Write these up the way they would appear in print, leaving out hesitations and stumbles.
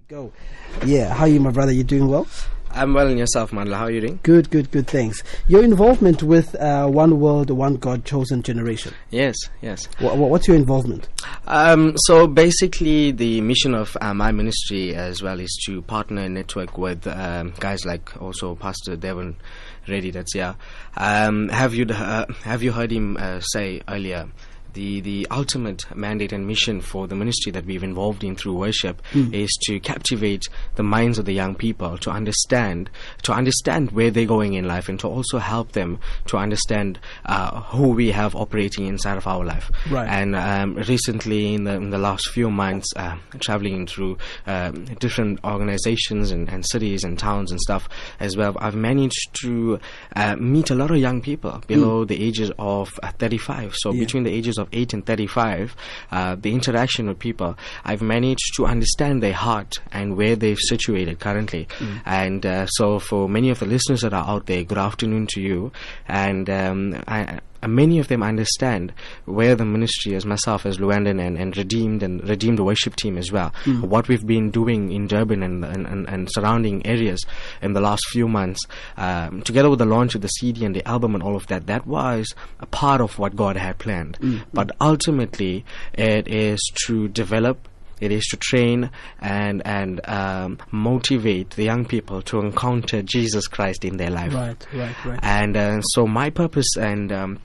Go. Yeah, how are you, my brother? You doing well? I'm well, and yourself, Mandla? How are you doing? Good, thanks. Your involvement with One World, One God, Chosen Generation. Yes. What's your involvement? So basically, the mission of my ministry as well is to partner and network with guys like also Pastor Devon Reddy that's here. Have you heard him say earlier? The ultimate mandate and mission for the ministry that we've involved in through worship is to captivate the minds of the young people to understand where they're going in life, and to also help them to understand who we have operating inside of our life. Right. And recently, in the last few months, traveling through different organizations and cities and towns and stuff as well, I've managed to meet a lot of young people below the ages of 35. So between the ages of 8 and 35, the interaction with people, I've managed to understand their heart and where they've situated currently. And so for many of the listeners that are out there, good afternoon to you. And many of them understand where the ministry, as myself as Luandan and Redeemed worship team as well, what we've been doing in Durban and surrounding areas in the last few months, together with the launch of the CD and the album and all of that. That was a part of what God had planned. But ultimately, it is to develop, it is to train and motivate the young people to encounter Jesus Christ in their life. Right. And so my purpose, and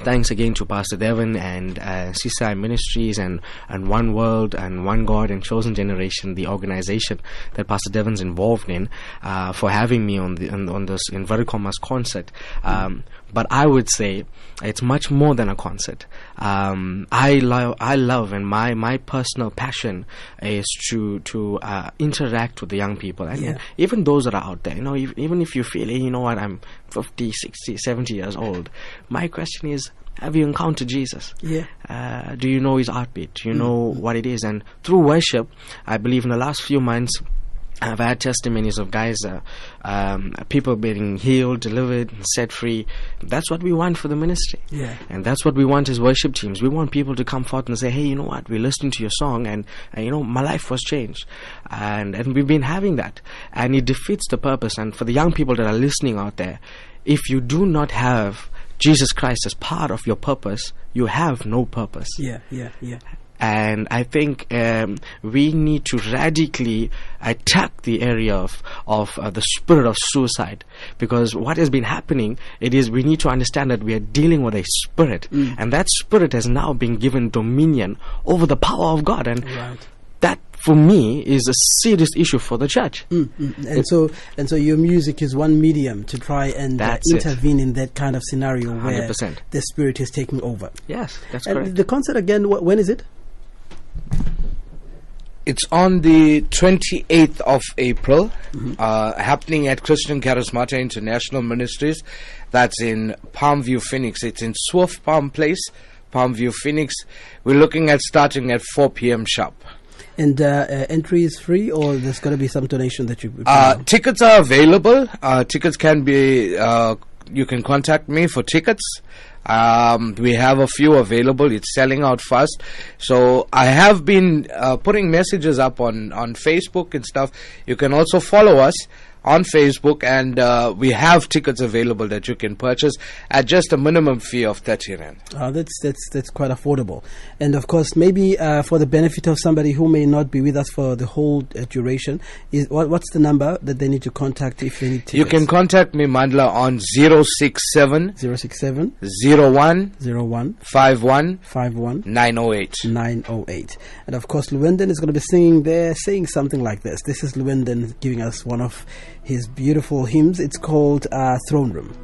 thanks again to Pastor Devon and CCI Ministries and One World and One God and Chosen Generation, the organization that Pastor Devon's involved in, for having me on this Invericommerce concert. But I would say it's much more than a concert. I love, and my personal passion is to interact with the young people, and even those that are out there. Even if you feel, hey, you know what, I'm 50, 60, 70 years old. My question is, have you encountered Jesus? Do you know his heartbeat? Do you know what it is? And through worship, I believe in the last few months, I've had testimonies of guys, people being healed, delivered, set free. That's what we want for the ministry. And that's what we want as worship teams. We want people to come forth and say, hey, you know what, we're listening to your song, and my life was changed. And we've been having that. And it defeats the purpose. And for the young people that are listening out there, if you do not have Jesus Christ as part of your purpose, you have no purpose. And I think we need to radically attack the area of the spirit of suicide, because what has been happening, it is we need to understand that we are dealing with a spirit, and that spirit has now been given dominion over the power of God, and that for me is a serious issue for the church. And so your music is one medium to try and intervene in that kind of scenario where 100%. The spirit is taking over. Yes, that's correct. The concert again, when is it? It's on the 28th of April, happening at Christian Charismata International Ministries. That's in PALMVIEW, Phoenix. It's in SWIFTPALM Place, PALMVIEW, Phoenix. We're looking at starting at 4 p.m. sharp. And entry is free, or there's going to be some donation that you... Tickets are available. Tickets can be... you can contact me for tickets. We have a few available. It's selling out fast. So I have been putting messages up on Facebook and stuff. You can also follow us on Facebook, and we have tickets available that you can purchase at just a minimum fee of 30 Rand. That's quite affordable. And of course, maybe for the benefit of somebody who may not be with us for the whole duration, what's the number that they need to contact if they need tickets? You can contact me, Mandla, on 067 01 51 908. And of course, Luandan is going to be singing there, saying something like this. This is Luandan giving us one of his beautiful hymns. It's called Throne Room.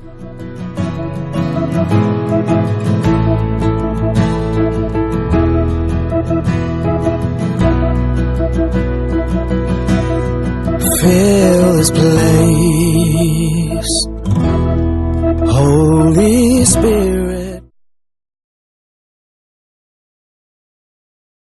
Fill this place